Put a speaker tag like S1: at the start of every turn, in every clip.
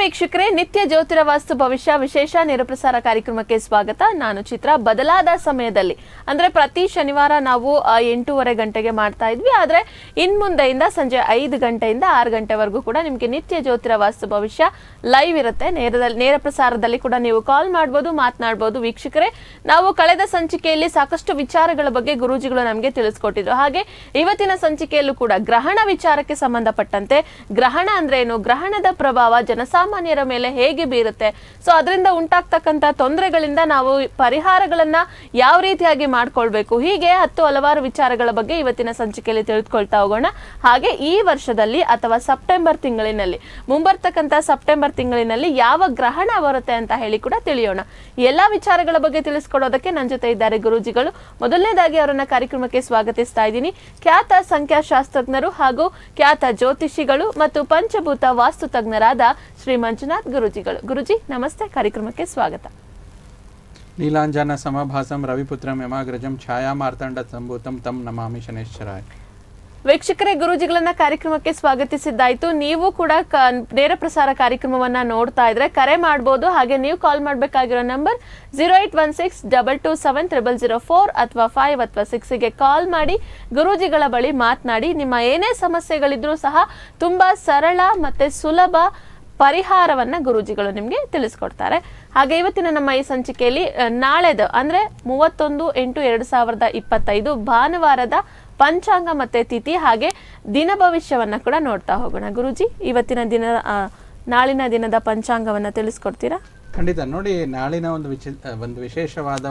S1: ವೀಕ್ಷಕರೇ, ನಿತ್ಯ ಜ್ಯೋತಿರ ವಾಸ್ತು ಭವಿಷ್ಯ ವಿಶೇಷ ನೇರಪ್ರಸಾರ ಕಾರ್ಯಕ್ರಮಕ್ಕೆ ಸ್ವಾಗತ. ನಾನು ಚಿತ್ರ. ಬದಲಾದ ಸಮಯದಲ್ಲಿ ಅಂದ್ರೆ ಪ್ರತಿ ಶನಿವಾರ ನಾವು 8:30 ಗಂಟೆಗೆ ಮಾಡ್ತಾ ಇದ್ವಿ. ಆದ್ರೆ ಇನ್ಮುಂದೆಯಿಂದ ಸಂಜೆ 5 ಗಂಟೆಯಿಂದ 6 ಗಂಟೆವರೆಗೂ ಕೂಡ ನಿಮಗೆ ನಿತ್ಯ ಜ್ಯೋತಿರ ವಾಸ್ತು ಭವಿಷ್ಯ ಲೈವ್ ಇರುತ್ತೆ. ನೇರ ಪ್ರಸಾರದಲ್ಲಿ ಕೂಡ ನೀವು ಕಾಲ್ ಮಾಡಬಹುದು, ಮಾತನಾಡಬಹುದು. ವೀಕ್ಷಕರೇ, ನಾವು ಕಳೆದ ಸಂಚಿಕೆಯಲ್ಲಿ ಸಾಕಷ್ಟು ವಿಚಾರಗಳ ಬಗ್ಗೆ ಗುರೂಜಿಗಳು ನಮಗೆ ತಿಳಿಸ್ಕೊಟ್ಟಿದ್ರು. ಹಾಗೆ ಇವತ್ತಿನ ಸಂಚಿಕೆಯಲ್ಲೂ ಕೂಡ ಗ್ರಹಣ ವಿಚಾರಕ್ಕೆ ಸಂಬಂಧಪಟ್ಟಂತೆ ಗ್ರಹಣ ಅಂದ್ರೆ ಏನು, ಗ್ರಹಣದ ಪ್ರಭಾವ ಜನಸಾಮಾನ್ಯರ ಮೇಲೆ ಹೇಗೆ ಬೀರುತ್ತೆ, ಸೊ ಅದರಿಂದ ಉಂಟಾಗ್ತಕ್ಕಂಥ ತೊಂದರೆಗಳಿಂದ ನಾವು ಪರಿಹಾರಗಳನ್ನ ಯಾವ ರೀತಿಯಾಗಿ ಮಾಡ್ಕೊಳ್ಬೇಕು, ಹೀಗೆ ಹಲವಾರು ವಿಚಾರಗಳ ಬಗ್ಗೆ ಇವತ್ತಿನ ಸಂಚಿಕೆಯಲ್ಲಿ ತಿಳಿದುಕೊಳ್ತಾ ಹೋಗೋಣ. ಹಾಗೆ ಈ ವರ್ಷದಲ್ಲಿ ಅಥವಾ ಸೆಪ್ಟೆಂಬರ್ ತಿಂಗಳಿನಲ್ಲಿ ಮುಂಬರ್ತಕ್ಕಂಥ ಸೆಪ್ಟೆಂಬರ್ ತಿಂಗಳಿನಲ್ಲಿ ಯಾವ ಗ್ರಹಣ ಬರುತ್ತೆ ಅಂತ ಹೇಳಿ ಕೂಡ ತಿಳಿಯೋಣ. ಎಲ್ಲಾ ವಿಚಾರಗಳ ಬಗ್ಗೆ ತಿಳಿಸ್ಕೊಡೋದಕ್ಕೆ ನನ್ನ ಜೊತೆ ಇದ್ದಾರೆ ಗುರೂಜಿಗಳು. ಮೊದಲನೇದಾಗಿ ಅವರನ್ನ ಕಾರ್ಯಕ್ರಮಕ್ಕೆ ಸ್ವಾಗತಿಸ್ತಾ ಇದ್ದೀನಿ. ಖ್ಯಾತ ಸಂಖ್ಯಾಶಾಸ್ತ್ರಜ್ಞರು ಹಾಗೂ ಖ್ಯಾತ ಜ್ಯೋತಿಷಿಗಳು ಮತ್ತು ಪಂಚಭೂತ ವಾಸ್ತು ತಜ್ಞರಾದ ಶ್ರೀ ಮಂಜುನಾಥ್ ಗುರೂಜಿಗಳು. ಗುರುಜಿ ನಮಸ್ತೆ, ಕಾರ್ಯಕ್ರಮಕ್ಕೆ ಸ್ವಾಗತ.
S2: ನೀಲಾಂಜನ ಸಮಭಾಸಂ ರವಿಪುತ್ರಂ ಯಮಾಗ್ರಜಂ ಛಾಯಾ ಮಾರ್ತಂಡ ಸಂಭೂತಂ ತಂ ನಮಾಮಿ ಶನೇಶ್ವರಾಯ.
S1: ವೀಕ್ಷಕರೇ, ಗುರೂಜಿಗಳನ್ನ ಕಾರ್ಯಕ್ರಮಕ್ಕೆ ಸ್ವಾಗತಿಸಿದ್ದಾಯ್ತು. ನೀವು ಕೂಡ ನೇರ ಪ್ರಸಾರ ಕಾರ್ಯಕ್ರಮವನ್ನ ನೋಡ್ತಾ ಇದ್ರೆ ಕರೆ ಮಾಡಬಹುದು. ಹಾಗೆ ನೀವು ಕಾಲ್ ಮಾಡಬೇಕಾಗಿರೋ ನಂಬರ್ 0816227004 ಅಥವಾ 5 ಅಥವಾ 6 ಗೆ ಕಾಲ್ ಮಾಡಿ ಗುರೂಜಿಗಳ ಬಳಿ ಮಾತನಾಡಿ. ನಿಮ್ಮ ಏನೇ ಸಮಸ್ಯೆಗಳಿದ್ರೂ ಸಹ ತುಂಬಾ ಸರಳ ಮತ್ತೆ ಸುಲಭ ಪರಿಹಾರವನ್ನ ಗುರೂಜಿಗಳು ನಿಮ್ಗೆ ತಿಳಿಸ್ಕೊಡ್ತಾರೆ. ಹಾಗೆ ಇವತ್ತಿನ ನಮ್ಮ ಈ ಸಂಚಿಕೆಯಲ್ಲಿ ನಾಳೆದು ಅಂದ್ರೆ 31/8/2025 ಭಾನುವಾರದ ಪಂಚಾಂಗ ಮತ್ತೆ ತಿಥಿ ಹಾಗೆ ದಿನ ಭವಿಷ್ಯವನ್ನ ಕೂಡ ನೋಡ್ತಾ ಹೋಗೋಣ. ಗುರೂಜಿ, ಇವತ್ತಿನ ನಾಳಿನ ದಿನದ ಪಂಚಾಂಗವನ್ನ ತಿಳಿಸ್ಕೊಡ್ತೀರಾ?
S2: ಖಂಡಿತ. ನೋಡಿ, ನಾಳಿನ ಒಂದು ವಿಶೇಷವಾದ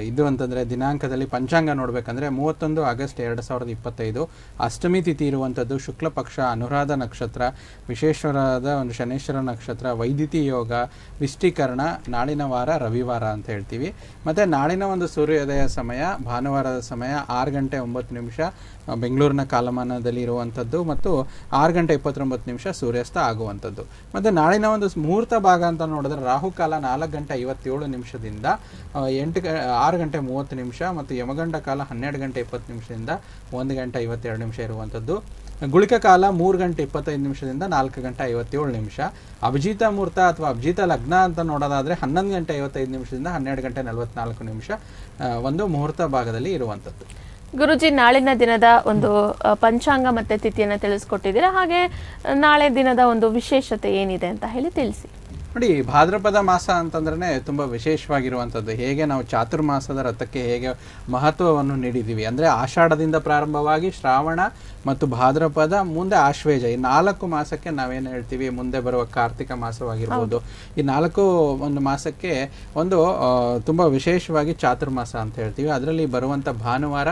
S2: ಇದು ಅಂತಂದರೆ ದಿನಾಂಕದಲ್ಲಿ ಪಂಚಾಂಗ ನೋಡಬೇಕಂದ್ರೆ 31 ಆಗಸ್ಟ್ 2025 ಅಷ್ಟಮಿ ತಿಥಿ ಇರುವಂಥದ್ದು, ಶುಕ್ಲ ಪಕ್ಷ, ಅನುರಾಧ ನಕ್ಷತ್ರ, ವಿಶೇಷವಾದ ಒಂದು ಶನೇಶ್ವರ ನಕ್ಷತ್ರ, ವೈದಿತಿ ಯೋಗ, ವಿಷ್ಟೀಕರಣ, ನಾಳಿನ ವಾರ ರವಿವಾರ ಅಂತ ಹೇಳ್ತೀವಿ. ಮತ್ತು ನಾಳಿನ ಒಂದು ಸೂರ್ಯೋದಯ ಸಮಯ ಭಾನುವಾರದ ಸಮಯ 6:09 ಬೆಂಗಳೂರಿನ ಕಾಲಮಾನದಲ್ಲಿ ಇರುವಂಥದ್ದು ಮತ್ತು 6:29 ಸೂರ್ಯಾಸ್ತ ಆಗುವಂಥದ್ದು. ಮತ್ತು ನಾಳಿನ ಒಂದು ಮುಹೂರ್ತ ಭಾಗ ಅಂತ ನೋಡಿದ್ರೆ ರಾಹುಕಾಲ 4:57 6:30 ಮತ್ತು ಯಮಗಂಡ ಕಾಲ 12:20 1:52 ಇರುವಂಥದ್ದು. ಗುಳಿಕ ಕಾಲ 3:25 4:57. ಅಭಿಜಿತ ಮುಹೂರ್ತ ಅಥವಾ ಅಭಿಜಿತ ಲಗ್ನ ಅಂತ ನೋಡೋದಾದ್ರೆ 11:55 12:44 ಒಂದು ಮುಹೂರ್ತ ಭಾಗದಲ್ಲಿ ಇರುವಂಥದ್ದು.
S1: ಗುರುಜಿ, ನಾಳಿನ ದಿನದ ಒಂದು ಪಂಚಾಂಗ ಮತ್ತೆ ತಿಥಿಯನ್ನು ತಿಳಿಸ್ಕೊಟ್ಟಿದ್ದೀರಾ. ಹಾಗೆ ನಾಳೆ ದಿನದ ಒಂದು ವಿಶೇಷತೆ ಏನಿದೆ ಅಂತ ಹೇಳಿ ತಿಳಿಸಿ.
S2: ನೋಡಿ, ಭಾದ್ರಪದ ಮಾಸ ಅಂತಂದ್ರೆ ತುಂಬ ವಿಶೇಷವಾಗಿರುವಂಥದ್ದು. ಹೇಗೆ ನಾವು ಚಾತುರ್ಮಾಸದ ರಥಕ್ಕೆ ಹೇಗೆ ಮಹತ್ವವನ್ನು ನೀಡಿದ್ದೀವಿ ಅಂದರೆ ಆಷಾಢದಿಂದ ಪ್ರಾರಂಭವಾಗಿ ಶ್ರಾವಣ ಮತ್ತು ಭಾದ್ರಪದ ಮುಂದೆ ಆಶ್ವೇಜ, ಈ 4 ಮಾಸಕ್ಕೆ ನಾವೇನು ಹೇಳ್ತೀವಿ ಮುಂದೆ ಬರುವ ಕಾರ್ತಿಕ ಮಾಸವಾಗಿರ್ಬೋದು, ಈ 4 ಒಂದು ಮಾಸಕ್ಕೆ ತುಂಬ ವಿಶೇಷವಾಗಿ ಚಾತುರ್ಮಾಸ ಅಂತ ಹೇಳ್ತೀವಿ. ಅದರಲ್ಲಿ ಬರುವಂಥ ಭಾನುವಾರ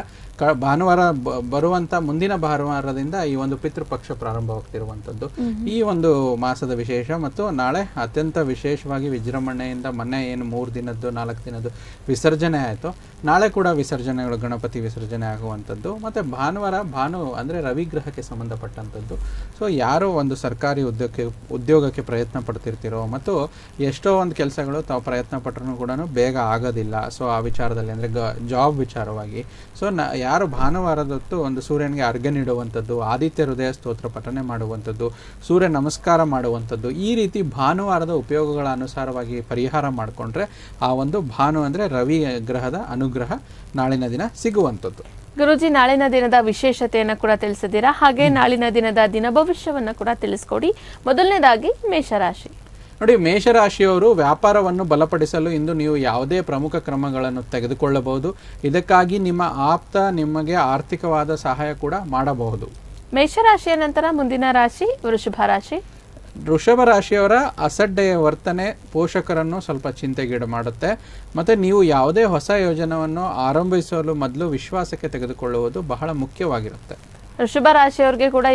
S2: ಬರುವಂಥ ಮುಂದಿನ ಭಾನುವಾರದಿಂದ ಈ ಒಂದು ಪಿತೃಪಕ್ಷ ಪ್ರಾರಂಭವಾಗ್ತಿರುವಂಥದ್ದು ಈ ಒಂದು ಮಾಸದ ವಿಶೇಷ. ಮತ್ತು ನಾಳೆ ಅತ್ಯಂತ ವಿಶೇಷವಾಗಿ ವಿಜೃಂಭಣೆಯಿಂದ ಮೊನ್ನೆ ಏನು 3 ದಿನದ್ದು 4 ದಿನದ್ದು ವಿಸರ್ಜನೆ ಆಯಿತು, ನಾಳೆ ಕೂಡ ವಿಸರ್ಜನೆಗಳು, ಗಣಪತಿ ವಿಸರ್ಜನೆ ಆಗುವಂಥದ್ದು. ಮತ್ತು ಭಾನು ಅಂದರೆ ರವಿಗ್ರಹಕ್ಕೆ ಸಂಬಂಧಪಟ್ಟಂಥದ್ದು. ಸೊ ಯಾರೋ ಒಂದು ಸರ್ಕಾರಿ ಉದ್ಯೋಗಕ್ಕೆ ಪ್ರಯತ್ನ ಪಡ್ತಿರ್ತಿರೋ ಮತ್ತು ಎಷ್ಟೋ ಒಂದು ಕೆಲಸಗಳು ತಾವು ಪ್ರಯತ್ನ ಪಟ್ಟರೂ ಕೂಡ ಬೇಗ ಆಗೋದಿಲ್ಲ. ಸೊ ಆ ವಿಚಾರದಲ್ಲಿ ಅಂದರೆ ಜಾಬ್ ವಿಚಾರವಾಗಿ ಸೊ ಯಾರು ಭಾನುವಾರದೊತ್ತು ಒಂದು ಸೂರ್ಯನಿಗೆ ಅರ್ಘ್ಯ ನೀಡುವಂಥದ್ದು, ಆದಿತ್ಯ ಹೃದಯ ಸ್ತೋತ್ರ ಪಠನೆ ಮಾಡುವಂಥದ್ದು, ಸೂರ್ಯ ನಮಸ್ಕಾರ ಮಾಡುವಂಥದ್ದು, ಈ ರೀತಿ ಭಾನುವಾರದ ಉಪಯೋಗಗಳ ಅನುಸಾರವಾಗಿ ಪರಿಹಾರ ಮಾಡಿಕೊಂಡ್ರೆ ಆ ಒಂದು ಭಾನು ಅಂದರೆ ರವಿ ಗ್ರಹದ ಅನುಗ್ರಹ ನಾಳಿನ ದಿನ ಸಿಗುವಂಥದ್ದು.
S1: ಗುರುಜಿ, ನಾಳಿನ ದಿನದ ವಿಶೇಷತೆಯನ್ನು ಕೂಡ ತಿಳಿಸಿದ್ದೀರಾ. ಹಾಗೆ ನಾಳಿನ ದಿನದ ದಿನ ಭವಿಷ್ಯವನ್ನು ಕೂಡ ತಿಳಿಸ್ಕೊಡಿ. ಮೊದಲನೇದಾಗಿ ಮೇಷರಾಶಿ.
S2: ನೋಡಿ, ಮೇಷರಾಶಿಯವರು ವ್ಯಾಪಾರವನ್ನು ಬಲಪಡಿಸಲು ಇಂದು ನೀವು ಯಾವುದೇ ಪ್ರಮುಖ ಕ್ರಮಗಳನ್ನು ತೆಗೆದುಕೊಳ್ಳಬಹುದು. ಇದಕ್ಕಾಗಿ ನಿಮ್ಮ ಆಪ್ತ ನಿಮಗೆ ಆರ್ಥಿಕವಾದ ಸಹಾಯ ಕೂಡ ಮಾಡಬಹುದು.
S1: ಮೇಷರಾಶಿಯ ನಂತರ ಮುಂದಿನ ರಾಶಿ ವೃಷಭ ರಾಶಿ.
S2: ವೃಷಭ ರಾಶಿಯವರ ಅಸಡ್ಡೆಯ ವರ್ತನೆ ಪೋಷಕರನ್ನು ಸ್ವಲ್ಪ ಚಿಂತೆಗೀಡು ಮಾಡುತ್ತೆ. ಮತ್ತು ನೀವು ಯಾವುದೇ ಹೊಸ ಯೋಜನೆಯನ್ನು ಆರಂಭಿಸಲು ಮೊದಲು ವಿಶ್ವಾಸಕ್ಕೆ ತೆಗೆದುಕೊಳ್ಳುವುದು ಬಹಳ ಮುಖ್ಯವಾಗಿರುತ್ತೆ.
S1: ವೃಷಭ ರಾಶಿಯವರಿಗೆ ಕೂಡ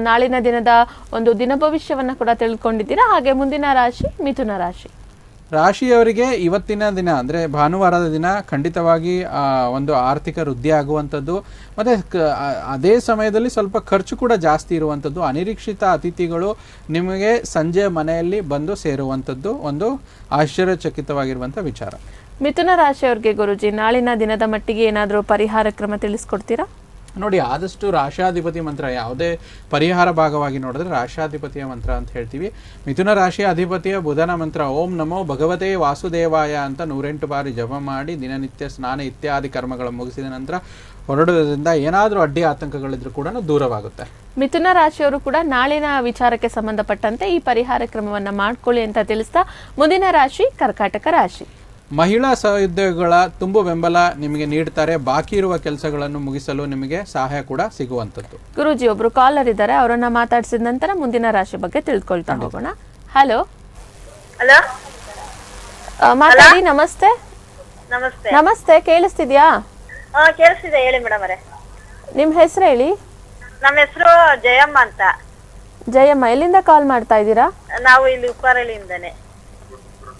S1: ನಾಳಿನ ದಿನದ ಒಂದು ದಿನ ಭವಿಷ್ಯವನ್ನು ಕೂಡ ತಿಳ್ಕೊಂಡಿದ್ದೀರಾ. ಹಾಗೆ ಮುಂದಿನ ರಾಶಿ ಮಿಥುನ ರಾಶಿ.
S2: ರಾಶಿಯವರಿಗೆ ಇವತ್ತಿನ ದಿನ ಅಂದರೆ ಭಾನುವಾರದ ದಿನ ಖಂಡಿತವಾಗಿ ಒಂದು ಆರ್ಥಿಕ ವೃದ್ಧಿ ಆಗುವಂಥದ್ದು ಮತ್ತು ಅದೇ ಸಮಯದಲ್ಲಿ ಸ್ವಲ್ಪ ಖರ್ಚು ಕೂಡ ಜಾಸ್ತಿ ಇರುವಂಥದ್ದು. ಅನಿರೀಕ್ಷಿತ ಅತಿಥಿಗಳು ನಿಮಗೆ ಸಂಜೆ ಮನೆಯಲ್ಲಿ ಬಂದು ಸೇರುವಂಥದ್ದು ಒಂದು ಆಶ್ಚರ್ಯಚಕಿತವಾಗಿರುವಂಥ ವಿಚಾರ.
S1: ಮಿಥುನ ರಾಶಿಯವರಿಗೆ ಗುರುಜಿ ನಾಳಿನ ದಿನದ ಮಟ್ಟಿಗೆ ಏನಾದರೂ ಪರಿಹಾರ ಕ್ರಮ ತಿಳಿಸ್ಕೊಡ್ತೀರಾ?
S2: ನೋಡಿ, ಆದಷ್ಟು ರಾಶಾಧಿಪತಿ ಮಂತ್ರ ಯಾವುದೇ ಪರಿಹಾರ ಭಾಗವಾಗಿ ನೋಡಿದ್ರೆ ರಾಶಾಧಿಪತಿಯ ಮಂತ್ರ ಅಂತ ಹೇಳ್ತೀವಿ. ಮಿಥುನ ರಾಶಿಯ ಅಧಿಪತಿಯ ಬುಧನ ಮಂತ್ರ ಓಂ ನಮೋ ಭಗವತೆ ವಾಸುದೇವಾಯ ಅಂತ 108 ಬಾರಿ ಜಪ ಮಾಡಿ ದಿನನಿತ್ಯ ಸ್ನಾನ ಇತ್ಯಾದಿ ಕರ್ಮಗಳು ಮುಗಿಸಿದ ನಂತರ ಹೊರಡೋದ್ರಿಂದ ಏನಾದರೂ ಅಡ್ಡಿ ಆತಂಕಗಳಿದ್ರೂ ಕೂಡ ದೂರವಾಗುತ್ತೆ.
S1: ಮಿಥುನ ರಾಶಿಯವರು ಕೂಡ ನಾಳಿನ ವಿಚಾರಕ್ಕೆ ಸಂಬಂಧಪಟ್ಟಂತೆ ಈ ಪರಿಹಾರ ಕ್ರಮವನ್ನ ಮಾಡ್ಕೊಳ್ಳಿ ಅಂತ ತಿಳಿಸ್ತಾ ಮುಂದಿನ ರಾಶಿ ಕರ್ಕಾಟಕ ರಾಶಿ.
S2: ಮಹಿಳಾ ಸಹೋದ್ಯೋಗಿಗಳ ತುಂಬು ಬೆಂಬಲ ನಿಮಗೆ ನೀಡ್ತಾರೆ. ಬಾಕಿ ಇರುವ ಕೆಲಸಗಳನ್ನು ಮುಗಿಸಲು ನಿಮಗೆ ಸಹಾಯ ಕೂಡ ಸಿಗುವಂಥದ್ದು.
S1: ಗುರೂಜಿ ಒಬ್ರು ಕಾಲರ್ ಇದ್ದಾರೆ, ಅವರನ್ನ ಮಾತಾಡಿಸಿದ ನಂತರ ಮುಂದಿನ ರಾಶಿ ಬಗ್ಗೆ ತಿಳ್ಕೊಳ್ತಾ ಹೋಗೋಣ. ಹಲೋ
S3: ಹಲೋ
S1: ಮಾತಾಡಿ. ನಮಸ್ತೆ.
S3: ನಮಸ್ತೆ.
S1: ನಮಸ್ತೆ, ಕೇಳಿಸ್ತಿದ್ಯಾ?
S3: ಕೇಳಿಸ್ತಿದೆ, ಹೇಳಿ ಮೇಡಮ್ ಅವರೇ.
S1: ನಿಮ್ ಹೆಸರು ಹೇಳಿ.
S3: ನಮ್ಮ ಹೆಸರು ಜಯಮ್ಮ ಅಂತ.
S1: ಜಯಮ್ಮ, ಎಲ್ಲಿಂದ ಕಾಲ್ ಮಾಡ್ತಾ ಇದ್ದೀರಾ?
S3: ನಾವು ಇಲ್ಲಿ ಉಪ್ಪಾರಳ್ಳಿಯಿಂದಾನೆ.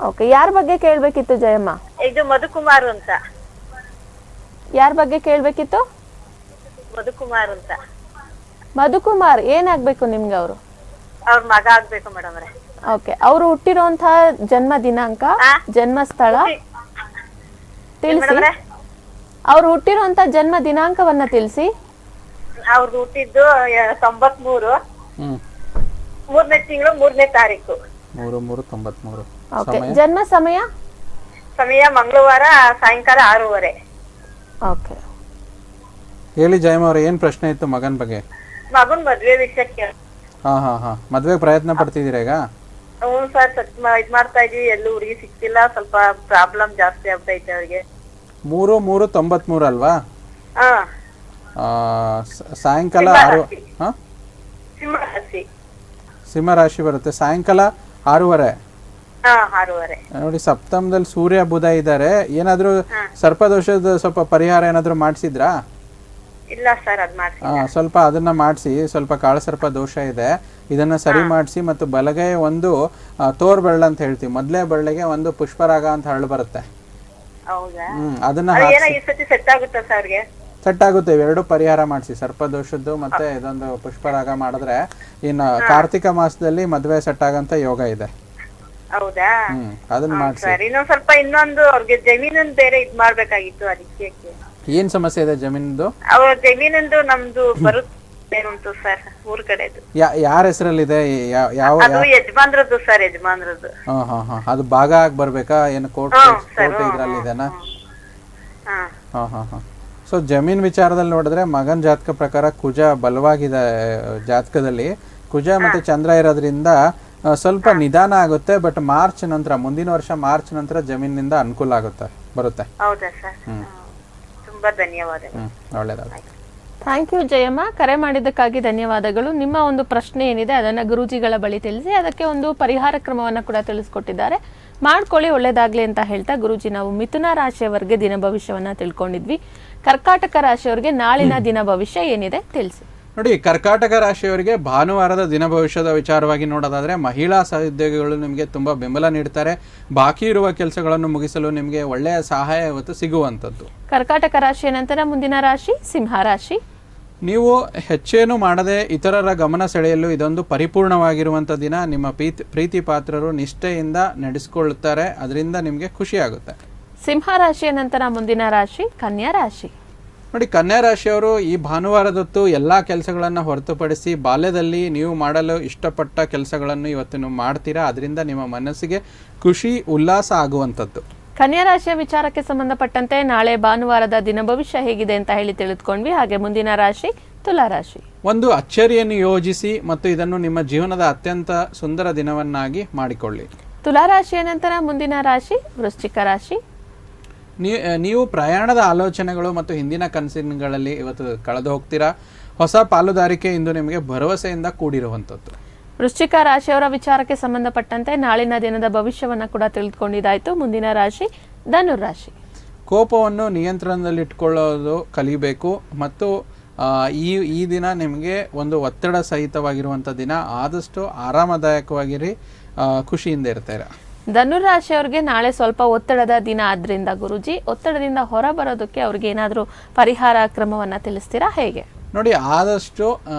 S1: ಓಕೆ, ಯಾರ ಬಗ್ಗೆ ಕೇಳ್ಬೇಕಿತ್ತು ಜಯಮ್ಮ?
S3: ಇದು ಮಧುಕುಮಾರ್ ಅಂತ.
S1: ಯಾರ ಬಗ್ಗೆ ಕೇಳ್ಬೇಕಿತ್ತು?
S3: ಮಧುಕುಮಾರ್ ಅಂತ.
S1: ಮಧುಕುಮಾರ್ ಏನಾಗ್ಬೇಕು ನಿಮ್ಗೆ? ಅವರು
S3: ಅವ್ರ ಮಗ ಆಗ್ಬೇಕು ಮೇಡಮ್ ಅವರೇ.
S1: ಓಕೆ, ಅವರು ಹುಟ್ಟಿರುವಂತಹ ಜನ್ಮ ದಿನಾಂಕ, ಜನ್ಮ ಸ್ಥಳ ತಿಳಿಸಿ. ಅವ್ರು ಹುಟ್ಟಿರುವಂತ ಜನ್ಮ ದಿನಾಂಕವನ್ನ ತಿಳಿಸಿ.
S3: ಅವ್ರದ್ದು ಹುಟ್ಟಿದ್ದು 93 3ನೇ ತಿಂಗಳು 3ನೇ ತಾರೀಕು.
S2: 3/3/93.
S1: ಓಕೆ, ಜನ್ಮ ಸಮಯ?
S3: ಸಮಯ ಮಂಗಳವಾರ ಸಾಯಂಕಾಲ 6:30.
S1: ಓಕೆ,
S2: ಹೇಳಿ ಜಯಮ್ಮ ಅವ್ರೆ, ಏನ್ ಪ್ರಶ್ನೆ ಇತ್ತು ಮಗನ ಬಗ್ಗೆ?
S3: ಮಗನ್ ಮದ್ವೆ ವಿಷಯಕ್ಕೆ.
S2: ಹಾ ಮದ್ವೆ ಪ್ರಯತ್ನ ಪಡ್ತಿದ್ದೀರಾ ಈಗ?
S3: ಹ್ಞೂ ಸರ್, ಇದ್ ಮಾಡ್ತಾ ಇದೀವಿ, ಎಲ್ಲೂ ಹುಡುಗಿ ಸಿಕ್ತಿಲ್ಲ. ಸ್ವಲ್ಪ ಪ್ರಾಬ್ಲಮ್ ಜಾಸ್ತಿ ಆಗ್ತೈತೆ ಅವ್ರಿಗೆ.
S2: 3/3/93 ಅಲ್ವಾ?
S3: ಹಾ,
S2: ಸಾಯಂಕಾಲ 6.
S3: ಸಿಂಹರಾಶಿ.
S2: ಸಿಂಹ ರಾಶಿ ಬರುತ್ತೆ. ಸಾಯಂಕಾಲ 6:30.
S3: 6:30.
S2: ನೋಡಿ, ಸಪ್ತಮದಲ್ಲಿ ಸೂರ್ಯ ಬುಧ ಇದ್ದಾರೆ. ಏನಾದ್ರೂ ಸರ್ಪದೋಷದ ಸ್ವಲ್ಪ ಪರಿಹಾರ ಏನಾದ್ರೂ ಮಾಡಿಸಿದ್ರಾ?
S3: ಇಲ್ಲ ಸರ್, ಅದ್ ಮಾಡ್ಸಿ.
S2: ಸ್ವಲ್ಪ ಅದನ್ನ ಮಾಡಿಸಿ. ಸ್ವಲ್ಪ ಕಾಳಸರ್ಪ ದೋಷ ಇದೆ, ಇದನ್ನ ಸರಿ ಮಾಡಿಸಿ. ಮತ್ತು ಬಲಗೈ ಒಂದು ತೋರ್ ಬೆಳ್ಳ ಅಂತ ಹೇಳ್ತೀವಿ, ಮೊದಲೇ ಬೆಳ್ಳಿಗೆ ಒಂದು ಪುಷ್ಪರಾಗ ಅಂತ ಹರಳು ಬರುತ್ತೆ.
S3: ಹೌದಾ?
S2: ಅದನ್ನ
S3: ಈ ಸತಿ ಸೆಟ್ ಆಗುತ್ತಾ ಸರ್ ಅವ್ರಿಗೆ?
S2: ಸೆಟ್ ಆಗುತ್ತೆ. ಇವೆರಡು ಪರಿಹಾರ ಮಾಡಿಸಿ, ಸರ್ಪದೋಷದ್ದು ಮತ್ತೆ ಇದೊಂದು ಪುಷ್ಪರಾಗ ಮಾಡಿದ್ರೆ ಇನ್ನು ಕಾರ್ತಿಕ ಮಾಸದಲ್ಲಿ ಮದುವೆ ಸೆಟ್ ಆಗಂತ ಯೋಗ ಇದೆ.
S3: ಹೌದಾ?
S2: ಅದನ್ನ ಮಾಡಿಸಿ.
S3: ಸರ್, ಇನ್ನೊಂದು ಅವ್ರಿಗೆ ಜಮೀನನ್ ಬೇರೆ ಇದ್ ಮಾಡ್ಬೇಕಾಗಿತ್ತು, ಅದಕ್ಕೆ.
S2: ಏನ್ ಸಮಸ್ಯೆ ಇದೆ ಜಮೀನಿಂದು?
S3: ಅವ್ರ ಜಮೀನಂದು ನಮ್ದು ಬರುತ್ತೆ ಉಂಟು ಸರ್, ಊರ್ ಕಡೆದು.
S2: ಯಾರ ಹೆಸರಲ್ಲಿದೆ?
S3: ಅದು ಯಜಮಾನ್ರದ್ದು ಸರ್, ಯಜಮಾನ್ರದ್ದು.
S2: ಅದು ಭಾಗ ಆಗಿ ಬರ್ಬೇಕಾ? ಏನು ಕೋರ್ಟ್ ಇದ್ರಲ್ಲಿ ಇದೆನಾ? ಸೊ ಜಮೀನ್ ವಿಚಾರದಲ್ಲಿ ನೋಡಿದ್ರೆ ಮಗನ್ ಜಾತಕ ಪ್ರಕಾರ ಕುಜ ಬಲವಾಗಿದೆ. ಜಾತಕದಲ್ಲಿ ಕುಜ ಮತ್ತೆ ಚಂದ್ರ ಇರೋದ್ರಿಂದ ಸ್ವಲ್ಪ ನಿಧಾನ ಆಗುತ್ತೆ. ಬಟ್ ಮಾರ್ಚ್ ನಂತರ, ಮುಂದಿನ ವರ್ಷ ಮಾರ್ಚ್ ನಂತರ ಜಮೀನಿಂದ ಅನುಕೂಲ ಆಗುತ್ತೆ, ಬರುತ್ತೆ.
S3: ಹೌದಾ ಸರ್? ತುಂಬಾ ಧನ್ಯವಾದಗಳು.
S2: ಒಳ್ಳೇದಾಗುತ್ತೆ.
S1: ಥ್ಯಾಂಕ್ ಯು ಜಯಮ್ಮ, ಕರೆ ಮಾಡಿದ್ದಕ್ಕಾಗಿ ಧನ್ಯವಾದಗಳು. ನಿಮ್ಮ ಒಂದು ಪ್ರಶ್ನೆ ಏನಿದೆ ಅದನ್ನ ಗುರೂಜಿಗಳ ಬಳಿ ತಿಳಿಸಿ, ಅದಕ್ಕೆ ಒಂದು ಪರಿಹಾರ ಕ್ರಮವನ್ನ ಕೂಡ ತಿಳಿಸ್ಕೊಟ್ಟಿದ್ದಾರೆ. ಮಾಡ್ಕೊಳ್ಳಿ, ಒಳ್ಳೇದಾಗ್ಲಿ ಅಂತ ಹೇಳ್ತಾ ಗುರೂಜಿ, ನಾವು ಮಿಥುನ ರಾಶಿಯವರಿಗೆ ದಿನ ಭವಿಷ್ಯವನ್ನ ತಿಳ್ಕೊಂಡಿದ್ವಿ. ಕರ್ಕಾಟಕ ರಾಶಿಯವರಿಗೆ ನಾಳಿನ ದಿನ ಭವಿಷ್ಯ ಏನಿದೆ ತಿಳಿಸಿ.
S2: ನೋಡಿ, ಕರ್ಕಾಟಕ ರಾಶಿಯವರಿಗೆ ಭಾನುವಾರದ ದಿನ ಭವಿಷ್ಯದ ವಿಚಾರವಾಗಿ ನೋಡೋದಾದ್ರೆ ಮಹಿಳಾ ಸಹೋದ್ಯೋಗಿಗಳು ನಿಮಗೆ ತುಂಬಾ ಬೆಂಬಲ ನೀಡ್ತಾರೆ. ಬಾಕಿ ಇರುವ ಕೆಲಸಗಳನ್ನು ಮುಗಿಸಲು ನಿಮಗೆ ಒಳ್ಳೆಯ ಸಹಾಯ ಇವತ್ತು ಸಿಗುವಂಥದ್ದು.
S1: ಕರ್ಕಾಟಕ ರಾಶಿಯ ನಂತರ ಮುಂದಿನ ರಾಶಿ ಸಿಂಹ ರಾಶಿ.
S2: ನೀವು ಹೆಚ್ಚೇನು ಮಾಡದೆ ಇತರರ ಗಮನ ಸೆಳೆಯಲು ಇದೊಂದು ಪರಿಪೂರ್ಣವಾಗಿರುವಂಥ ದಿನ. ನಿಮ್ಮ ಪ್ರೀತಿ ಪಾತ್ರರು ನಿಷ್ಠೆಯಿಂದ ನಡೆಸಿಕೊಳ್ಳುತ್ತಾರೆ, ಅದರಿಂದ ನಿಮಗೆ ಖುಷಿ ಆಗುತ್ತೆ.
S1: ಸಿಂಹ ರಾಶಿಯ ನಂತರ ಮುಂದಿನ ರಾಶಿ ಕನ್ಯಾ ರಾಶಿ.
S2: ನೋಡಿ, ಕನ್ಯಾ ರಾಶಿಯವರು ಈ ಭಾನುವಾರದೊತ್ತು ಎಲ್ಲ ಕೆಲಸಗಳನ್ನು ಹೊರತುಪಡಿಸಿ ಬಾಲ್ಯದಲ್ಲಿ ನೀವು ಮಾಡಲು ಇಷ್ಟಪಟ್ಟ ಕೆಲಸಗಳನ್ನು ಇವತ್ತು ನೀವು ಮಾಡ್ತೀರಾ. ಅದರಿಂದ ನಿಮ್ಮ ಮನಸ್ಸಿಗೆ ಖುಷಿ ಉಲ್ಲಾಸ ಆಗುವಂಥದ್ದು.
S1: ಕನ್ಯಾ ರಾಶಿಯ ವಿಚಾರಕ್ಕೆ ಸಂಬಂಧಪಟ್ಟಂತೆ ನಾಳೆ ಭಾನುವಾರದ ದಿನ ಭವಿಷ್ಯ ಹೇಗಿದೆ ಅಂತ ಹೇಳಿ ತಿಳಿದುಕೊಂಡ್ವಿ. ಹಾಗೆ ಮುಂದಿನ ರಾಶಿ ತುಲಾ ರಾಶಿ.
S2: ಒಂದು ಅಚ್ಚರಿಯನ್ನು ಯೋಜಿಸಿ ಮತ್ತು ಇದನ್ನು ನಿಮ್ಮ ಜೀವನದ ಅತ್ಯಂತ ಸುಂದರ ದಿನವನ್ನಾಗಿ ಮಾಡಿಕೊಳ್ಳಿ.
S1: ತುಲಾ ರಾಶಿಯ ನಂತರ ಮುಂದಿನ ರಾಶಿ ವೃಶ್ಚಿಕ ರಾಶಿ.
S2: ನೀವು ಪ್ರಯಾಣದ ಆಲೋಚನೆಗಳು ಮತ್ತು ಹಿಂದಿನ ಕನಸಿನಲ್ಲಿ ಇವತ್ತು ಕಳೆದು ಹೋಗ್ತೀರಾ. ಹೊಸ ಪಾಲುದಾರಿಕೆ ಇಂದು ನಿಮಗೆ ಭರವಸೆಯಿಂದ ಕೂಡಿರುವಂಥದ್ದು.
S1: ವೃಶ್ಚಿಕ ರಾಶಿಯವರ ವಿಚಾರಕ್ಕೆ ಸಂಬಂಧಪಟ್ಟಂತೆ ನಾಳಿನ ದಿನದ ಭವಿಷ್ಯವನ್ನ ಕೂಡ ತಿಳಿದುಕೊಂಡಿದ್ದಾಯ್ತು. ಮುಂದಿನ ರಾಶಿ ಧನುರ್ ರಾಶಿ.
S2: ಕೋಪವನ್ನು ನಿಯಂತ್ರಣದಲ್ಲಿಟ್ಕೊಳ್ಳೋದು ಕಲಿಬೇಕು ಮತ್ತು ಈ ದಿನ ನಿಮಗೆ ಒಂದು ಒತ್ತಡ ಸಹಿತವಾಗಿರುವಂಥ ದಿನ. ಆದಷ್ಟು ಆರಾಮದಾಯಕವಾಗಿರಿ, ಖುಷಿಯಿಂದ ಇರ್ತೀರಾ.
S1: ಧನುರ್ ರಾಶಿಯವರಿಗೆ ನಾಳೆ ಸ್ವಲ್ಪ ಒತ್ತಡದ ದಿನ ಆದ್ರಿಂದ ಗುರುಜಿ, ಒತ್ತಡದಿಂದ ಹೊರ ಬರೋದಕ್ಕೆ ಅವ್ರಿಗೆ ಏನಾದರೂ ಪರಿಹಾರ ಕ್ರಮವನ್ನ ತಿಳಿಸ್ತೀರಾ, ಹೇಗೆ?
S2: ನೋಡಿ, ಆದಷ್ಟು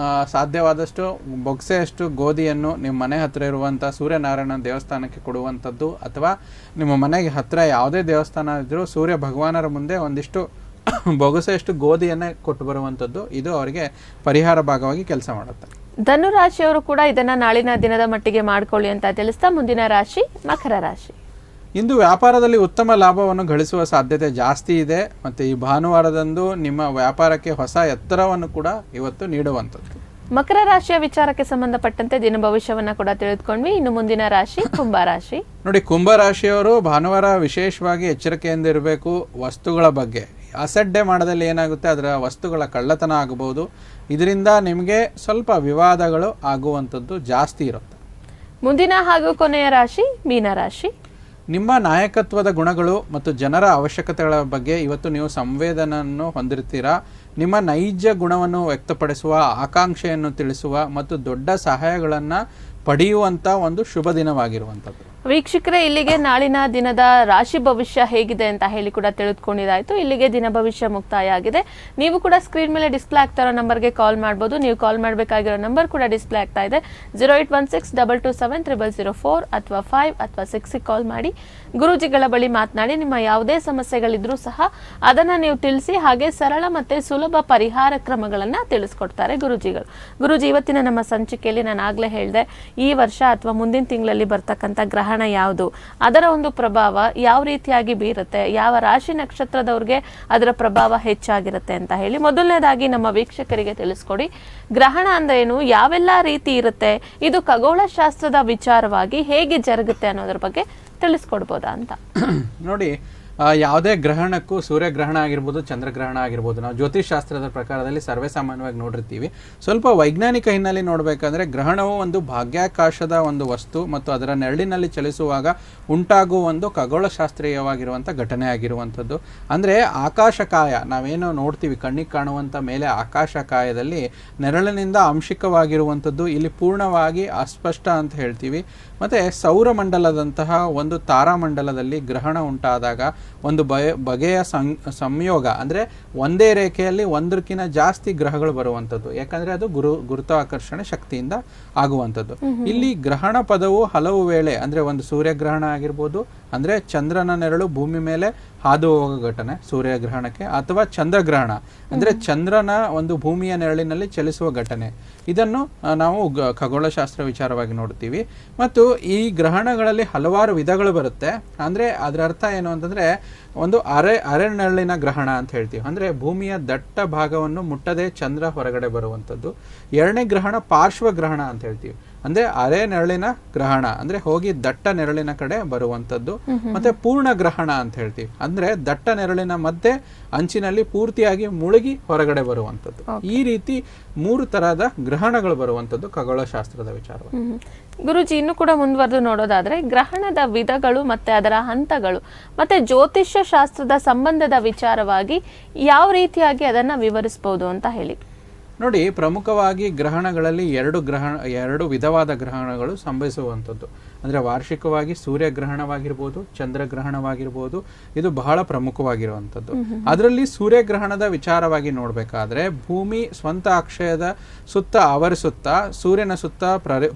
S2: ಸಾಧ್ಯವಾದಷ್ಟು ಬೊಗ್ಸೆಯಷ್ಟು ಗೋಧಿಯನ್ನು ನಿಮ್ಮ ಮನೆ ಹತ್ತಿರ ಇರುವಂಥ ಸೂರ್ಯನಾರಾಯಣ ದೇವಸ್ಥಾನಕ್ಕೆ ಕೊಡುವಂಥದ್ದು, ಅಥವಾ ನಿಮ್ಮ ಮನೆಗೆ ಹತ್ತಿರ ಯಾವುದೇ ದೇವಸ್ಥಾನ ಇದ್ದರೂ ಸೂರ್ಯ ಭಗವಾನರ ಮುಂದೆ ಒಂದಿಷ್ಟು ಬೊಗಸೆಯಷ್ಟು ಗೋಧಿಯನ್ನೇ ಕೊಟ್ಟು ಬರುವಂಥದ್ದು ಇದು ಅವರಿಗೆ ಪರಿಹಾರ ಭಾಗವಾಗಿ ಕೆಲಸ ಮಾಡುತ್ತೆ.
S1: ಧನು ರಾಶಿಯವರು ಕೂಡ ಇದನ್ನ ನಾಳಿನ ದಿನದ ಮಟ್ಟಿಗೆ ಮಾಡ್ಕೊಳ್ಳಿ ಅಂತ ತಿಳಿಸ್ತಾ ಮುಂದಿನ ರಾಶಿ ಮಕರ ರಾಶಿ.
S2: ಇಂದು ವ್ಯಾಪಾರದಲ್ಲಿ ಉತ್ತಮ ಲಾಭವನ್ನು ಗಳಿಸುವ ಸಾಧ್ಯತೆ ಜಾಸ್ತಿ ಇದೆ ಮತ್ತು ಈ ಭಾನುವಾರದಂದು ನಿಮ್ಮ ವ್ಯಾಪಾರಕ್ಕೆ ಹೊಸ ಎತ್ತರವನ್ನು ಕೂಡ ಇವತ್ತು ನೀಡುವಂಥದ್ದು.
S1: ಮಕರ ರಾಶಿಯ ವಿಚಾರಕ್ಕೆ ಸಂಬಂಧಪಟ್ಟಂತೆ ದಿನ ಭವಿಷ್ಯವನ್ನ ಕೂಡ ತಿಳಿದುಕೊಂಡ್ವಿ. ಇನ್ನು ಮುಂದಿನ ರಾಶಿ ಕುಂಭ ರಾಶಿ.
S2: ನೋಡಿ, ಕುಂಭ ರಾಶಿಯವರು ಭಾನುವಾರ ವಿಶೇಷವಾಗಿ ಎಚ್ಚರಿಕೆಯಿಂದ ಇರಬೇಕು. ವಸ್ತುಗಳ ಬಗ್ಗೆ ಅಸಡ್ಡೆ ಡೇ ಮಾಡೋದಲ್ಲಿ ಏನಾಗುತ್ತೆ, ಅದರ ವಸ್ತುಗಳ ಕಳ್ಳತನ ಆಗಬಹುದು. ಇದರಿಂದ ನಿಮಗೆ ಸ್ವಲ್ಪ ವಿವಾದಗಳು ಆಗುವಂಥದ್ದು ಜಾಸ್ತಿ ಇರುತ್ತೆ.
S1: ಮುಂದಿನ ಹಾಗೂ ಕೊನೆಯ ರಾಶಿ ಮೀನ ರಾಶಿ.
S2: ನಿಮ್ಮ ನಾಯಕತ್ವದ ಗುಣಗಳು ಮತ್ತು ಜನರ ಅವಶ್ಯಕತೆಗಳ ಬಗ್ಗೆ ಇವತ್ತು ನೀವು ಸಂವೇದನೆಯನ್ನು ಹೊಂದಿರ್ತೀರಾ. ನಿಮ್ಮ ನೈಜ ಗುಣವನ್ನು ವ್ಯಕ್ತಪಡಿಸುವ, ಆಕಾಂಕ್ಷೆಯನ್ನು ತಿಳಿಸುವ ಮತ್ತು ದೊಡ್ಡ ಸಹಾಯಗಳನ್ನು ಪಡೆಯುವಂಥ ಒಂದು ಶುಭ ದಿನವಾಗಿರುವಂಥದ್ದು.
S1: ವೀಕ್ಷಕರೇ, ಇಲ್ಲಿಗೆ ನಾಳಿನ ದಿನದ ರಾಶಿ ಭವಿಷ್ಯ ಹೇಗಿದೆ ಅಂತ ಹೇಳಿ ಕೂಡ ತಿಳಿದುಕೊಂಡಿದ್ದಾಯ್ತು. ಇಲ್ಲಿಗೆ ದಿನ ಭವಿಷ್ಯ ಮುಕ್ತಾಯ ಆಗಿದೆ. ನೀವು ಕೂಡ ಸ್ಕ್ರೀನ್ ಮೇಲೆ ಡಿಸ್ಪ್ಲೇ ಆಗ್ತಾ ಇರೋ ನಂಬರ್ಗೆ ಕಾಲ್ ಮಾಡ್ಬೋದು. ನೀವು ಕಾಲ್ ಮಾಡಬೇಕಾಗಿರೋ ನಂಬರ್ ಕೂಡ ಡಿಸ್ಪ್ಲೇ ಆಗ್ತಾ ಇದೆ 0816227004 ಅಥವಾ 5 ಅಥವಾ 6ಗೆ ಕಾಲ್ ಮಾಡಿ ಗುರೂಜಿಗಳ ಬಳಿ ಮಾತನಾಡಿ ನಿಮ್ಮ ಯಾವುದೇ ಸಮಸ್ಯೆಗಳಿದ್ರೂ ಸಹ ಅದನ್ನ ನೀವು ತಿಳಿಸಿ, ಹಾಗೆ ಸರಳ ಮತ್ತೆ ಸುಲಭ ಪರಿಹಾರ ಕ್ರಮಗಳನ್ನ ತಿಳಿಸ್ಕೊಡ್ತಾರೆ ಗುರೂಜಿಗಳು. ಗುರೂಜಿ, ಇವತ್ತಿನ ನಮ್ಮ ಸಂಚಿಕೆಯಲ್ಲಿ ನಾನು ಆಗ್ಲೇ ಹೇಳಿದೆ, ಈ ವರ್ಷ ಅಥವಾ ಮುಂದಿನ ತಿಂಗಳಲ್ಲಿ ಬರ್ತಕ್ಕಂಥ ಗ್ರಹಣ ಯಾವುದು, ಅದರ ಒಂದು ಪ್ರಭಾವ ಯಾವ ರೀತಿಯಾಗಿ ಬೀರುತ್ತೆ, ಯಾವ ರಾಶಿ ನಕ್ಷತ್ರದವ್ರಿಗೆ ಅದರ ಪ್ರಭಾವ ಹೆಚ್ಚಾಗಿರುತ್ತೆ ಅಂತ ಹೇಳಿ ಮೊದಲನೇದಾಗಿ ನಮ್ಮ ವೀಕ್ಷಕರಿಗೆ ತಿಳಿಸ್ಕೊಡಿ. ಗ್ರಹಣ ಅಂದ್ರೆ ಏನು, ಯಾವೆಲ್ಲ ರೀತಿ ಇರುತ್ತೆ, ಇದು ಖಗೋಳ ಶಾಸ್ತ್ರದ ವಿಚಾರವಾಗಿ ಹೇಗೆ ಜರುಗುತ್ತೆ ಅನ್ನೋದ್ರ ಬಗ್ಗೆ ತಿಳಿಸ್ಕೊಡ್ಬೋದಾ ಅಂತ.
S2: ನೋಡಿ, ಯಾವುದೇ ಗ್ರಹಣಕ್ಕೂ ಸೂರ್ಯಗ್ರಹಣ ಆಗಿರ್ಬೋದು, ಚಂದ್ರಗ್ರಹಣ ಆಗಿರ್ಬೋದು, ನಾವು ಜ್ಯೋತಿಷ್ ಶಾಸ್ತ್ರದ ಪ್ರಕಾರದಲ್ಲಿ ಸರ್ವೇ ಸಾಮಾನ್ಯವಾಗಿ ನೋಡಿರ್ತೀವಿ. ಸ್ವಲ್ಪ ವೈಜ್ಞಾನಿಕ ಹಿನ್ನೆಲೆ ನೋಡಬೇಕಂದ್ರೆ ಗ್ರಹಣವು ಒಂದು ಭಾಗ್ಯಾಕಾಶದ ಒಂದು ವಸ್ತು ಮತ್ತು ಅದರ ನೆರಳಿನಲ್ಲಿ ಚಲಿಸುವಾಗ ಉಂಟಾಗುವ ಒಂದು ಖಗೋಳಶಾಸ್ತ್ರೀಯವಾಗಿರುವಂಥ ಘಟನೆ ಆಗಿರುವಂಥದ್ದು. ಅಂದರೆ ಆಕಾಶಕಾಯ ನಾವೇನೋ ನೋಡ್ತೀವಿ, ಕಣ್ಣಿಗೆ ಕಾಣುವಂಥ ಮೇಲೆ ಆಕಾಶಕಾಯದಲ್ಲಿ ನೆರಳಿನಿಂದ ಅಂಶಿಕವಾಗಿರುವಂಥದ್ದು ಇಲ್ಲಿ ಪೂರ್ಣವಾಗಿ ಅಸ್ಪಷ್ಟ ಅಂತ ಹೇಳ್ತೀವಿ. ಮತ್ತು ಸೌರಮಂಡಲದಂತಹ ಒಂದು ತಾರಾಮಂಡಲದಲ್ಲಿ ಗ್ರಹಣ ಉಂಟಾದಾಗ ಒಂದು ಬಗೆಯ ಸಂಯೋಗ, ಅಂದರೆ ಒಂದೇ ರೇಖೆಯಲ್ಲಿ ಒಂದಕ್ಕಿಂತ ಜಾಸ್ತಿ ಗ್ರಹಗಳು ಬರುವಂಥದ್ದು. ಯಾಕಂದರೆ ಅದು ಗುರುತ್ವಾಕರ್ಷಣೆ ಶಕ್ತಿಯಿಂದ ಆಗುವಂಥದ್ದು. ಇಲ್ಲಿ ಗ್ರಹಣ ಪದವು ಹಲವು ವೇಳೆ, ಅಂದರೆ ಒಂದು ಸೂರ್ಯಗ್ರಹಣ ಆಗಿರ್ಬೋದು, ಅಂದರೆ ಚಂದ್ರನ ನೆರಳು ಭೂಮಿ ಮೇಲೆ ಹಾದು ಹೋಗೋ ಘಟನೆ ಸೂರ್ಯಗ್ರಹಣಕ್ಕೆ, ಅಥವಾ ಚಂದ್ರಗ್ರಹಣ ಅಂದರೆ ಚಂದ್ರನ ಒಂದು ಭೂಮಿಯ ನೆರಳಿನಲ್ಲಿ ಚಲಿಸುವ ಘಟನೆ. ಇದನ್ನು ನಾವು ಖಗೋಳಶಾಸ್ತ್ರ ವಿಚಾರವಾಗಿ ನೋಡ್ತೀವಿ. ಮತ್ತು ಈ ಗ್ರಹಣಗಳಲ್ಲಿ ಹಲವಾರು ವಿಧಗಳು ಬರುತ್ತೆ. ಅಂದರೆ ಅದರ ಅರ್ಥ ಏನು ಅಂತಂದರೆ, ಒಂದು ಅರೆ ನೆರಳಿನ ಗ್ರಹಣ ಅಂತ ಹೇಳ್ತೀವಿ, ಅಂದರೆ ಭೂಮಿಯ ದಟ್ಟ ಭಾಗವನ್ನು ಮುಟ್ಟದೆ ಚಂದ್ರ ಹೊರಗಡೆ ಬರುವಂಥದ್ದು. ಎರಡನೇ ಗ್ರಹಣ ಪಾರ್ಶ್ವಗ್ರಹಣ ಅಂತ ಹೇಳ್ತೀವಿ, ಅಂದರೆ ಅರೆ ನೆರಳಿನ ಗ್ರಹಣ ಅಂದರೆ ಹೋಗಿ ದಟ್ಟ ನೆರಳಿನ ಕಡೆ ಬರುವಂಥದ್ದು. ಮತ್ತೆ ಪೂರ್ಣ ಗ್ರಹಣ ಅಂತ ಹೇಳ್ತೀವಿ, ಅಂದ್ರೆ ದಟ್ಟ ನೆರಳಿನ ಮಧ್ಯೆ ಅಂಚಿನಲ್ಲಿ ಪೂರ್ತಿಯಾಗಿ ಮುಳುಗಿ ಹೊರಗಡೆ ಬರುವಂಥದ್ದು. ಈ ರೀತಿ 3 ತರಹದ ಗ್ರಹಣಗಳು ಬರುವಂಥದ್ದು ಖಗೋಳಶಾಸ್ತ್ರದ ವಿಚಾರ.
S1: ಗುರುಜಿ, ಇನ್ನು ಕೂಡ ಮುಂದುವರೆದು ನೋಡೋದಾದ್ರೆ ಗ್ರಹಣದ ವಿಧಗಳು ಮತ್ತೆ ಅದರ ಹಂತಗಳು ಮತ್ತೆ ಜ್ಯೋತಿಷ್ಯ ಶಾಸ್ತ್ರದ ಸಂಬಂಧದ ವಿಚಾರವಾಗಿ ಯಾವ ರೀತಿಯಾಗಿ ಅದನ್ನ ವಿವರಿಸಬಹುದು ಅಂತ ಹೇಳಿ.
S2: ನೋಡಿ, ಪ್ರಮುಖವಾಗಿ ಗ್ರಹಣಗಳಲ್ಲಿ ಎರಡು ವಿಧವಾದ ಗ್ರಹಣಗಳು ಸಂಭವಿಸುವಂಥದ್ದು. ಅಂದರೆ ವಾರ್ಷಿಕವಾಗಿ ಸೂರ್ಯಗ್ರಹಣವಾಗಿರ್ಬೋದು, ಚಂದ್ರಗ್ರಹಣವಾಗಿರ್ಬೋದು, ಇದು ಬಹಳ ಪ್ರಮುಖವಾಗಿರುವಂಥದ್ದು. ಅದರಲ್ಲಿ ಸೂರ್ಯಗ್ರಹಣದ ವಿಚಾರವಾಗಿ ನೋಡಬೇಕಾದ್ರೆ ಭೂಮಿ ಸ್ವಂತ ಅಕ್ಷಯದ ಸುತ್ತ ಆವರಿಸುತ್ತಾ ಸೂರ್ಯನ ಸುತ್ತ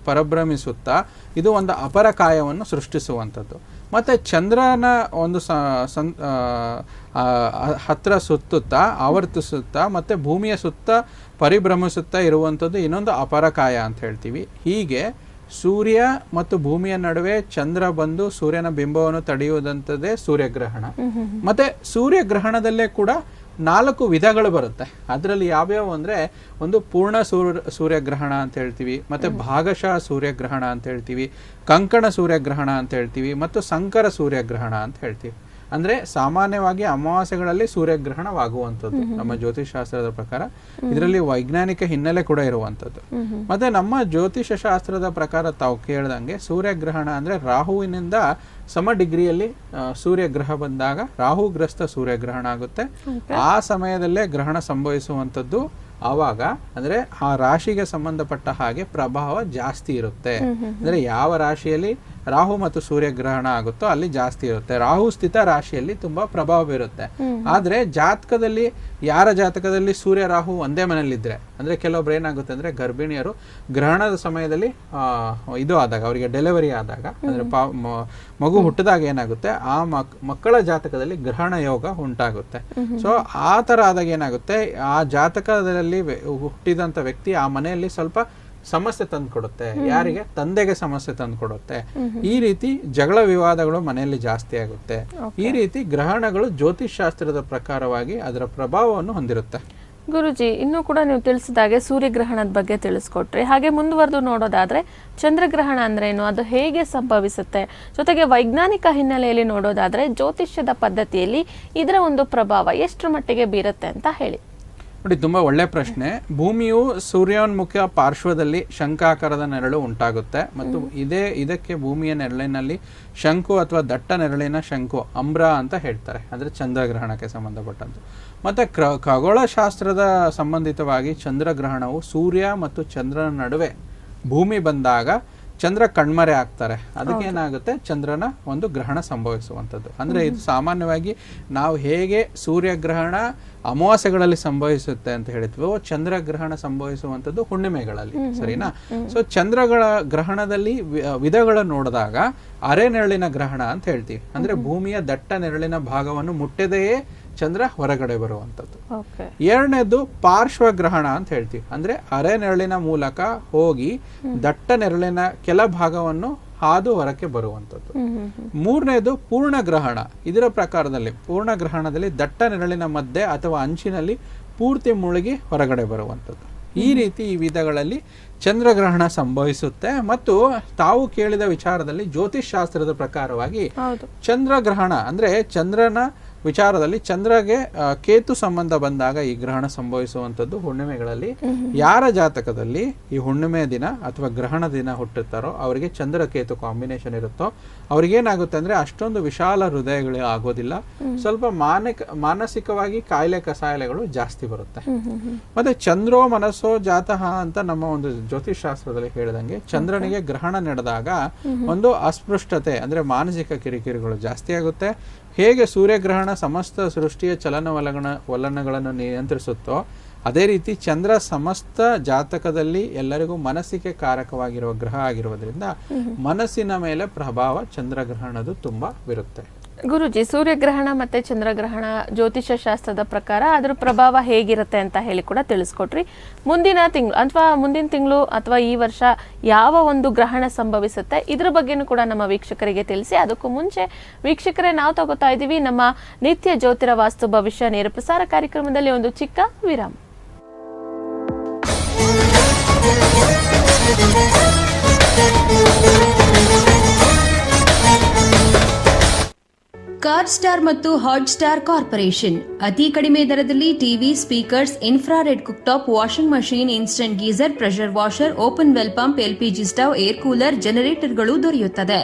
S2: ಪರಿಭ್ರಮಿಸುತ್ತಾ ಇದು ಒಂದು ಅಪರಕಾಯವನ್ನು ಸೃಷ್ಟಿಸುವಂಥದ್ದು. ಮತ್ತು ಚಂದ್ರನ ಒಂದು ಹತ್ತಿರ ಸುತ್ತುತ್ತಾ ಆವರ್ತಿಸುತ್ತಾ ಮತ್ತು ಭೂಮಿಯ ಸುತ್ತ ಪರಿಭ್ರಮಿಸುತ್ತಾ ಇರುವಂಥದ್ದು ಇನ್ನೊಂದು ಅಪರಕಾಯ ಅಂತ ಹೇಳ್ತೀವಿ. ಹೀಗೆ ಸೂರ್ಯ ಮತ್ತು ಭೂಮಿಯ ನಡುವೆ ಚಂದ್ರ ಬಂದು ಸೂರ್ಯನ ಬಿಂಬವನ್ನು ತಡೆಯುವುದಂಥದ್ದೇ ಸೂರ್ಯಗ್ರಹಣ. ಮತ್ತು ಸೂರ್ಯಗ್ರಹಣದಲ್ಲೇ ಕೂಡ 4 ವಿಧಗಳು ಬರುತ್ತೆ. ಅದರಲ್ಲಿ ಯಾವ್ಯಾವು ಅಂದರೆ, ಒಂದು ಪೂರ್ಣ ಸೂರ್ಯಗ್ರಹಣ ಅಂತ ಹೇಳ್ತೀವಿ, ಮತ್ತು ಭಾಗಶಃ ಸೂರ್ಯಗ್ರಹಣ ಅಂತ ಹೇಳ್ತೀವಿ, ಕಂಕಣ ಸೂರ್ಯಗ್ರಹಣ ಅಂತ ಹೇಳ್ತೀವಿ, ಮತ್ತು ಸಂಕರ ಸೂರ್ಯಗ್ರಹಣ ಅಂತ ಹೇಳ್ತೀವಿ. ಅಂದರೆ ಸಾಮಾನ್ಯವಾಗಿ ಅಮಾವಾಸ್ಯೆಗಳಲ್ಲಿ ಸೂರ್ಯಗ್ರಹಣವಾಗುವಂಥದ್ದು ನಮ್ಮ ಜ್ಯೋತಿಷ್ ಶಾಸ್ತ್ರದ ಪ್ರಕಾರ. ಇದರಲ್ಲಿ ವೈಜ್ಞಾನಿಕ ಹಿನ್ನೆಲೆ ಕೂಡ ಇರುವಂಥದ್ದು. ಮತ್ತೆ ನಮ್ಮ ಜ್ಯೋತಿಷ ಶಾಸ್ತ್ರದ ಪ್ರಕಾರ ತಾವು ಕೇಳ್ದಂಗೆ ಸೂರ್ಯಗ್ರಹಣ ಅಂದರೆ ರಾಹುವಿನಿಂದ ಸಮ ಡಿಗ್ರಿಯಲ್ಲಿ ಸೂರ್ಯಗ್ರಹ ಬಂದಾಗ ರಾಹುಗ್ರಸ್ತ ಸೂರ್ಯಗ್ರಹಣ ಆಗುತ್ತೆ. ಆ ಸಮಯದಲ್ಲೇ ಗ್ರಹಣ ಸಂಭವಿಸುವಂಥದ್ದು. ಆವಾಗ ಅಂದರೆ ಆ ರಾಶಿಗೆ ಸಂಬಂಧಪಟ್ಟ ಹಾಗೆ ಪ್ರಭಾವ ಜಾಸ್ತಿ ಇರುತ್ತೆ. ಅಂದರೆ ಯಾವ ರಾಶಿಯಲ್ಲಿ ರಾಹು ಮತ್ತು ಸೂರ್ಯ ಗ್ರಹಣ ಆಗುತ್ತೋ ಅಲ್ಲಿ ಜಾಸ್ತಿ ಇರುತ್ತೆ. ರಾಹು ಸ್ಥಿತ ರಾಶಿಯಲ್ಲಿ ತುಂಬಾ ಪ್ರಭಾವ ಬೀರುತ್ತೆ. ಆದ್ರೆ ಜಾತಕದಲ್ಲಿ ಯಾರ ಜಾತಕದಲ್ಲಿ ಸೂರ್ಯ ರಾಹು ಒಂದೇ ಮನೇಲಿದ್ರೆ, ಅಂದ್ರೆ ಕೆಲವೊಬ್ರು ಏನಾಗುತ್ತೆ ಅಂದ್ರೆ ಗರ್ಭಿಣಿಯರು ಗ್ರಹಣದ ಸಮಯದಲ್ಲಿ ಇದು ಆದಾಗ, ಅವರಿಗೆ ಡೆಲಿವರಿ ಆದಾಗ, ಅಂದ್ರೆ ಮಗು ಹುಟ್ಟಿದಾಗ ಏನಾಗುತ್ತೆ, ಆ ಮಕ್ಕಳ ಜಾತಕದಲ್ಲಿ ಗ್ರಹಣ ಯೋಗ ಉಂಟಾಗುತ್ತೆ. ಸೊ ಆ ತರ ಆದಾಗ ಏನಾಗುತ್ತೆ, ಆ ಜಾತಕದಲ್ಲಿ ಹುಟ್ಟಿದಂತ ವ್ಯಕ್ತಿ ಆ ಮನೆಯಲ್ಲಿ ಸ್ವಲ್ಪ ಸಮಸ್ಯೆ ತಂದು ಕೊಡುತ್ತೆ. ಯಾರಿಗೆ? ತಂದೆಗೆ ಸಮಸ್ಯೆ ತಂದು ಕೊಡುತ್ತೆ. ಈ ರೀತಿ ಜಗಳ ವಿವಾದಗಳು ಮನೆಯಲ್ಲಿ ಜಾಸ್ತಿ ಆಗುತ್ತೆ. ಈ ರೀತಿ ಗ್ರಹಣಗಳು ಜ್ಯೋತಿಷ್ ಶಾಸ್ತ್ರದ ಪ್ರಕಾರವಾಗಿ ಅದರ ಪ್ರಭಾವವನ್ನು ಹೊಂದಿರುತ್ತೆ.
S1: ಗುರುಜಿ, ಇನ್ನೂ ಕೂಡ ನೀವು ತಿಳಿಸಿದಾಗೆ ಸೂರ್ಯಗ್ರಹಣದ ಬಗ್ಗೆ ತಿಳಿಸ್ಕೊಟ್ರಿ. ಹಾಗೆ ಮುಂದುವರೆದು ನೋಡೋದಾದ್ರೆ ಚಂದ್ರಗ್ರಹಣ ಅಂದ್ರೇನು, ಅದು ಹೇಗೆ ಸಂಭವಿಸುತ್ತೆ, ಜೊತೆಗೆ ವೈಜ್ಞಾನಿಕ ಹಿನ್ನೆಲೆಯಲ್ಲಿ ನೋಡೋದಾದ್ರೆ ಜ್ಯೋತಿಷ್ಯದ ಪದ್ಧತಿಯಲ್ಲಿ ಇದರ ಒಂದು ಪ್ರಭಾವ ಎಷ್ಟರ ಮಟ್ಟಿಗೆ ಬೀರುತ್ತೆ ಅಂತ ಹೇಳಿ.
S2: ನೋಡಿ, ತುಂಬಾ ಒಳ್ಳೆ ಪ್ರಶ್ನೆ. ಭೂಮಿಯು ಸೂರ್ಯೋನ್ಮುಖ ಪಾರ್ಶ್ವದಲ್ಲಿ ಶಂಖಾಕಾರದ ನೆರಳು ಉಂಟಾಗುತ್ತೆ ಮತ್ತು ಇದಕ್ಕೆ ಭೂಮಿಯ ನೆರಳಿನಲ್ಲಿ ಶಂಕು ಅಥವಾ ದಟ್ಟ ನೆರಳಿನ ಶಂಕು ಅಂಬ್ರ ಅಂತ ಹೇಳ್ತಾರೆ, ಅಂದ್ರೆ ಚಂದ್ರಗ್ರಹಣಕ್ಕೆ ಸಂಬಂಧಪಟ್ಟಂತೆ. ಮತ್ತೆ ಖಗೋಳಶಾಸ್ತ್ರದ ಸಂಬಂಧಿತವಾಗಿ ಚಂದ್ರಗ್ರಹಣವು ಸೂರ್ಯ ಮತ್ತು ಚಂದ್ರನ ನಡುವೆ ಭೂಮಿ ಬಂದಾಗ ಚಂದ್ರ ಕಣ್ಮರೆ ಆಗ್ತಾರೆ. ಅದಕ್ಕೆ ಏನಾಗುತ್ತೆ, ಚಂದ್ರನ ಒಂದು ಗ್ರಹಣ ಸಂಭವಿಸುವಂಥದ್ದು. ಅಂದ್ರೆ ಇದು ಸಾಮಾನ್ಯವಾಗಿ ನಾವು ಹೇಗೆ ಸೂರ್ಯಗ್ರಹಣ ಅಮಾವಾಸ್ಯೆಗಳಲ್ಲಿ ಸಂಭವಿಸುತ್ತೆ ಅಂತ ಹೇಳಿದ್ವೋ, ಚಂದ್ರಗ್ರಹಣ ಸಂಭವಿಸುವಂಥದ್ದು ಹುಣ್ಣಿಮೆಗಳಲ್ಲಿ, ಸರಿನಾ? ಸೊ ಚಂದ್ರಗಳ ಗ್ರಹಣದಲ್ಲಿ ವಿಧಗಳನ್ನು ನೋಡಿದಾಗ ಅರೆ ನೆರಳಿನ ಗ್ರಹಣ ಅಂತ ಹೇಳ್ತೀವಿ. ಅಂದ್ರೆ ಭೂಮಿಯ ದಟ್ಟ ನೆರಳಿನ ಭಾಗವನ್ನು ಮುಟ್ಟದೆಯೇ ಚಂದ್ರ ಹೊರಗಡೆ ಬರುವಂಥದ್ದು. ಎರಡನೇದು ಪಾರ್ಶ್ವ ಗ್ರಹಣ ಅಂತ ಹೇಳ್ತೀವಿ. ಅಂದ್ರೆ ಅರೆ ನೆರಳಿನ ಮೂಲಕ ಹೋಗಿ ದಟ್ಟ ನೆರಳಿನ ಕೆಲ ಭಾಗವನ್ನು ಹಾದು ಹೊರಕ್ಕೆ ಬರುವಂಥದ್ದು. ಮೂರನೇದು ಪೂರ್ಣ ಗ್ರಹಣ. ಇದರ ಪ್ರಕಾರದಲ್ಲಿ ಪೂರ್ಣ ಗ್ರಹಣದಲ್ಲಿ ದಟ್ಟ ನೆರಳಿನ ಮಧ್ಯೆ ಅಥವಾ ಅಂಚಿನಲ್ಲಿ ಪೂರ್ತಿ ಮುಳುಗಿ ಹೊರಗಡೆ ಬರುವಂಥದ್ದು. ಈ ರೀತಿ ಈ ವಿಧಗಳಲ್ಲಿ ಚಂದ್ರಗ್ರಹಣ ಸಂಭವಿಸುತ್ತೆ. ಮತ್ತು ತಾವು ಕೇಳಿದ ವಿಚಾರದಲ್ಲಿ ಜ್ಯೋತಿಷ್ ಶಾಸ್ತ್ರದ ಪ್ರಕಾರವಾಗಿ ಚಂದ್ರಗ್ರಹಣ ಅಂದ್ರೆ ಚಂದ್ರನ ವಿಚಾರದಲ್ಲಿ ಚಂದ್ರಗೆ ಕೇತು ಸಂಬಂಧ ಬಂದಾಗ ಈ ಗ್ರಹಣ ಸಂಭವಿಸುವಂಥದ್ದು ಹುಣ್ಣಿಮೆಗಳಲ್ಲಿ. ಯಾರ ಜಾತಕದಲ್ಲಿ ಈ ಹುಣ್ಣಿಮೆ ದಿನ ಅಥವಾ ಗ್ರಹಣ ದಿನ ಹುಟ್ಟುತ್ತಾರೋ ಅವರಿಗೆ ಚಂದ್ರ ಕೇತು ಕಾಂಬಿನೇಷನ್ ಇರುತ್ತೋ ಅವ್ರಿಗೇನಾಗುತ್ತೆ ಅಂದ್ರೆ ಅಷ್ಟೊಂದು ವಿಶಾಲ ಹೃದಯಗಳು ಆಗೋದಿಲ್ಲ, ಸ್ವಲ್ಪ ಮಾನಸಿಕವಾಗಿ ಕಾಯಿಲೆ ಕಸಾಯಿಲೆಗಳು ಜಾಸ್ತಿ ಬರುತ್ತೆ. ಮತ್ತೆ ಚಂದ್ರೋ ಮನಸ್ಸೋ ಜಾತಃ ಅಂತ ನಮ್ಮ ಒಂದು ಜ್ಯೋತಿಷ್ ಶಾಸ್ತ್ರದಲ್ಲಿ ಹೇಳಿದಂಗೆ ಚಂದ್ರನಿಗೆ ಗ್ರಹಣ ನಡೆದಾಗ ಒಂದು ಅಸ್ಪೃಷ್ಟತೆ ಅಂದ್ರೆ ಮಾನಸಿಕ ಕಿರಿಕಿರಿಗಳು ಜಾಸ್ತಿ ಆಗುತ್ತೆ. ಹೇಗೆ ಸೂರ್ಯಗ್ರಹಣ ಸಮಸ್ತ ಸೃಷ್ಟಿಯ ಚಲನವಲನಗಳನ್ನು ನಿಯಂತ್ರಿಸುತ್ತೋ ಅದೇ ರೀತಿ ಚಂದ್ರ ಸಮಸ್ತ ಜಾತಕದಲ್ಲಿ ಎಲ್ಲರಿಗೂ ಮನಸ್ಸಿಗೆ ಕಾರಕವಾಗಿರುವ ಗ್ರಹ ಆಗಿರುವುದರಿಂದ ಮನಸ್ಸಿನ ಮೇಲೆ ಪ್ರಭಾವ ಚಂದ್ರಗ್ರಹಣದು ತುಂಬಾ ಬೀರುತ್ತೆ.
S1: ಗುರುಜಿ, ಸೂರ್ಯಗ್ರಹಣ ಮತ್ತೆ ಚಂದ್ರಗ್ರಹಣ ಜ್ಯೋತಿಷ ಶಾಸ್ತ್ರದ ಪ್ರಕಾರ ಅದರ ಪ್ರಭಾವ ಹೇಗಿರುತ್ತೆ ಅಂತ ಹೇಳಿ ಕೂಡ ತಿಳಿಸ್ಕೊಟ್ರಿ. ಮುಂದಿನ ತಿಂಗಳು ಅಥವಾ ಈ ವರ್ಷ ಯಾವ ಒಂದು ಗ್ರಹಣ ಸಂಭವಿಸುತ್ತೆ ಇದ್ರ ಬಗ್ಗೆನೂ ಕೂಡ ನಮ್ಮ ವೀಕ್ಷಕರಿಗೆ ತಿಳಿಸಿ. ಅದಕ್ಕೂ ಮುಂಚೆ ವೀಕ್ಷಕರೇ, ನಾವು ತಗೋತಾ ಇದ್ದೀವಿ ನಮ್ಮ ನಿತ್ಯ ಜ್ಯೋತಿರ ವಾಸ್ತು ಭವಿಷ್ಯ ನೇರ ಪ್ರಸಾರ ಕಾರ್ಯಕ್ರಮದಲ್ಲಿ ಒಂದು ಚಿಕ್ಕ ವಿರಾಮ.
S4: ಕಾರ್ಡ್ ಸ್ಟಾರ್ ಮತ್ತು ಹಾಟ್ ಸ್ಟಾರ್ ಕಾರ್ಪೊರೇಷನ್ ಅತಿ ಕಡಿಮೆ ದರದಲ್ಲಿ TV, speakers, infrared cooktop, washing machine, instant geyser, pressure washer, open well pump, LPG stove, air cooler, ಜನರೇಟರ್ಗಳು ದೊರೆಯುತ್ತದೆ.